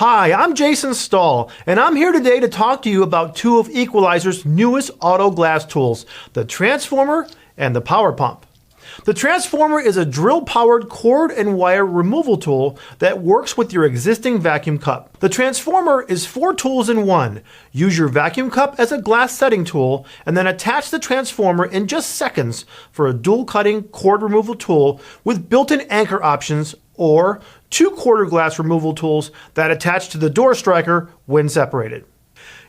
Hi, I'm Jason Stahl, and I'm here today to talk to you about two of Equalizer's newest auto glass tools, the transformer and the power pump. The transformer is a drill-powered cord and wire removal tool that works with your existing vacuum cup. The transformer is 4 tools in one. Use your vacuum cup as a glass setting tool and then attach the transformer in just seconds for a dual-cutting cord removal tool with built-in anchor options, or 2 quarter glass removal tools that attach to the door striker when separated.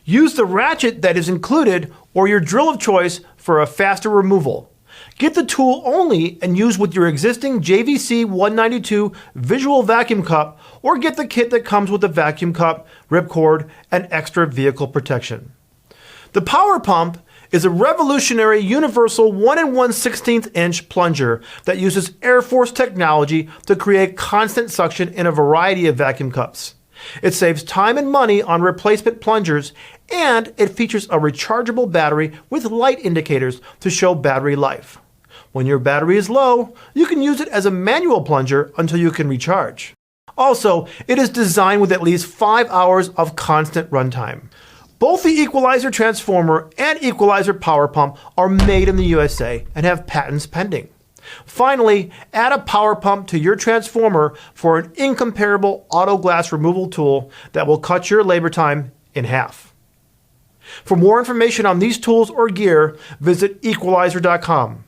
Use the ratchet that is included or your drill of choice for a faster removal. Get the tool only and use with your existing JVC 192 visual vacuum cup, or get the kit that comes with the vacuum cup, ripcord, and extra vehicle protection. The power pump is a revolutionary universal 1 1/16 inch plunger that uses AirForce technology to create constant suction in a variety of vacuum cups. It saves time and money on replacement plungers, and it features a rechargeable battery with light indicators to show battery life. When your battery is low, you can use it as a manual plunger until you can recharge. Also, it is designed with at least 5 hours of constant runtime. Both the Equalizer transformer and Equalizer power pump are made in the USA and have patents pending. Finally, add a power pump to your transformer for an incomparable auto glass removal tool that will cut your labor time in half. For more information on these tools or gear, visit equalizer.com.